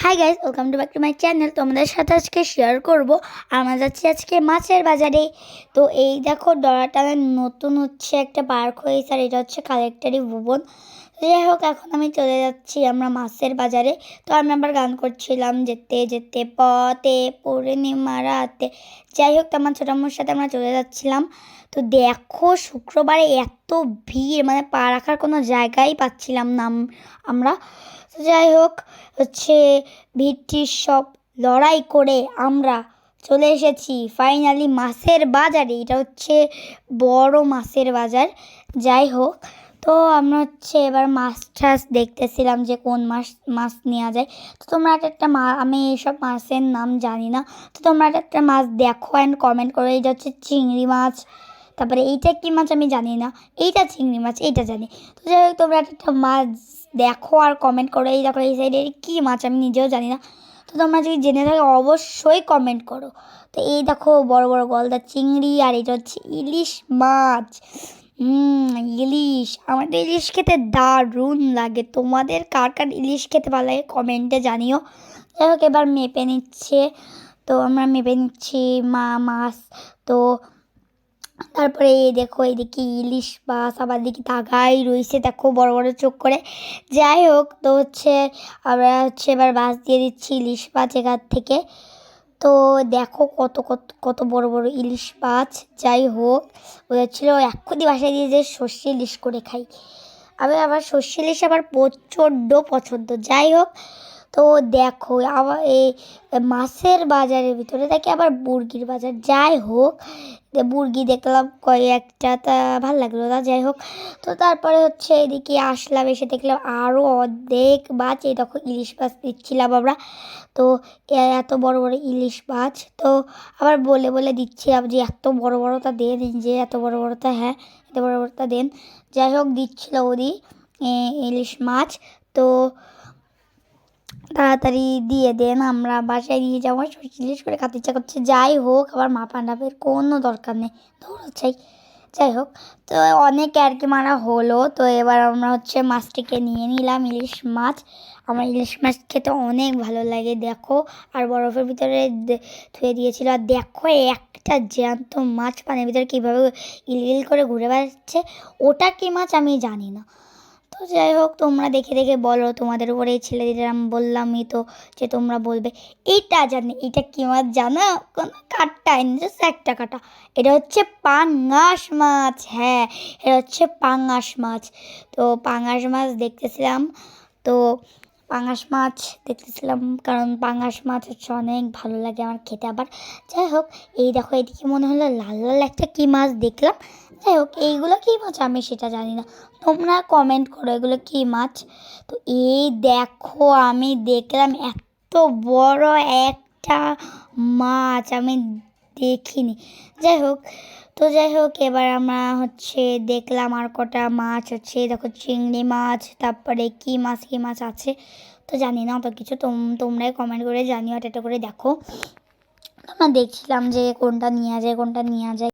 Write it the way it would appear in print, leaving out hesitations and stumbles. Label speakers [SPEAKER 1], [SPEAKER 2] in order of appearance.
[SPEAKER 1] Hi guys, welcome to back to my channel. তোমাদের সাথে আজকে শেয়ার করব আমরা যাচ্ছি আজকে মাছের বাজারে। তো এই দেখো ডরাটানের নতুন হচ্ছে একটা পার্ক হয়েছে, আর এটা হচ্ছে কালেক্টরি ভুবন। যাই হোক, এখন আমি চলে যাচ্ছি আমরা মাছের বাজারে। তো আমি আবার গান করছিলাম, যেতে যেতে পথে পূর্ণিমা রাতে। যাই হোক, তো আমার ছোটো আম্মুর সাথে আমরা চলে যাচ্ছিলাম। তো দেখো শুক্রবারে এত ভিড়, মানে পা রাখার কোনো জায়গাই পাচ্ছিলাম না আমরা। তো যাই হোক, হচ্ছে ভিড়টির সব লড়াই করে আমরা চলে এসেছি ফাইনালি মাছের বাজারে। এটা হচ্ছে বড় মাছের বাজার। যাই হোক, তো আমরা হচ্ছে এবার মাছ টাছ দেখতেছিলাম যে কোন মাছ নেওয়া যায়। তো তোমরা একটা আমি এইসব মাছের নাম জানি না, তো তোমরা একটা মাছ দেখো অ্যান্ড কমেন্ট করো। এইটা হচ্ছে চিংড়ি মাছ, তারপরে এইটা কী মাছ আমি জানি না, এইটা চিংড়ি মাছ, এইটা জানি। তো যাই হোক, তোমরা একটা মাছ দেখো আর কমেন্ট করো। এই দেখো, এই সাইডে কী মাছ আমি নিজেও জানি না, তো তোমরা যদি জেনে থাকো অবশ্যই কমেন্ট করো। তো এই দেখো বড় বড় গলদা চিংড়ি, আর এটা হচ্ছে ইলিশ মাছ। ইলিশ, আমার তো ইলিশ খেতে দারুণ লাগে। তোমাদের কার কার ইলিশ খেতে ভালো লাগে কমেন্টে জানিও। যাই হোক, এবার মেপে নিচ্ছে। তো আমরা মেপে নিচ্ছি মাছ। তো তারপরে এই দেখো, এইদিকে ইলিশ মাছ, আবার দিকে তাগাই রয়েছে দেখো বড় বড় চোখ করে। যাই হোক, তো হচ্ছে আমরা হচ্ছে এবার মাছ দিয়ে দিচ্ছি ইলিশ মাছ এখান থেকে। তো দেখো কত কত কত বড় বড় ইলিশ মাছ। যাই হোক, ওদের ছিল এক্ষুনি বাসায় দিয়ে যে সর্ষে ইলিশ করে খাই। আমি আবার সর্ষে ইলিশ আবার প্রচণ্ড পছন্দ। যাই হোক, তো দেখো আবার এই মাছের বাজারের ভিতরে দেখি আবার মুরগির বাজার। যাই হোক, মুরগি দেখলাম কয়েকটা, তা ভালো লাগলো না। যাই হোক, তো তারপরে হচ্ছে এদিকে আসলাম, এসে দেখলাম আরও অর্ধেক মাছ। এই দেখো ইলিশ মাছ দিচ্ছিলাম আমরা। তো এত বড় বড় ইলিশ মাছ, তো আবার বলে বলে দিচ্ছিলাম যে এত বড় বড়টা দেন, যে এত বড় বড়টা, হ্যাঁ এত বড় বড়টা দেন। যাই হোক, দিচ্ছিল ওদি ইলিশ মাছ। তো তাড়াতাড়ি দিয়ে দেন, আমরা বাসায় নিয়ে যাবো, ইলিশ করে খাতে ইচ্ছা করছে। যাই হোক, আবার মাপানাপের কোনো দরকার নেই, দৌড়াচ্ছাই। যাই হোক, তো অনেক আর কি মারা হলো। তো এবার আমরা হচ্ছে মাছটিকে নিয়ে নিলাম, ইলিশ মাছ। আমার ইলিশ মাছ খেতে অনেক ভালো লাগে দেখো, আর বরফের ভিতরে ধুয়ে দিয়েছিল। আর দেখো একটা জ্যান্ত মাছ পানির ভিতরে কীভাবে ইল করে ঘুরে বেড়াচ্ছে, ওটা কী মাছ আমি জানি না। তো যাই হোক, তোমরা দেখে দেখে বলো, তোমাদের উপরে এই ছেলেদের আমি বললামই তো যে তোমরা বলবে। এইটা জানি, এইটা কী মাছ জানো? কোনো কাঠটা জাস্ট একটা কাটা। এটা হচ্ছে পাঙ্গাস মাছ। হ্যাঁ, এটা হচ্ছে পাঙ্গাস মাছ। তো পাঙ্গাস মাছ দেখতেছিলাম। তো পাঙ্গাস মাছ দেখতেছিলাম কারণ পাঙ্গাস মাছ হচ্ছে অনেক ভালো লাগে আমার খেতে আবার। যাই হোক, এই দেখো এদিকে মনে হলো লাল লাল একটা কী মাছ দেখলাম। যাই হোক, এইগুলো কী মাছ আমি সেটা জানি না, তোমরা কমেন্ট করো এগুলো কী মাছ। তো এই দেখো, আমি দেখলাম এত বড় একটা মাছ আমি দেখিনি। যাই হোক, তো যাই হোক, এবার আমরা হচ্ছে দেখলাম আর কটা মাছ হচ্ছে, দেখো চিংড়ি মাছ, তারপরে কী মাছ আছে তো জানি না অত কিছু। তোমরাই কমেন্ট করে জানিও, এটা করে দেখো। আমরা দেখছিলাম যে কোনটা নেওয়া যায়, কোনটা নেওয়া যায়।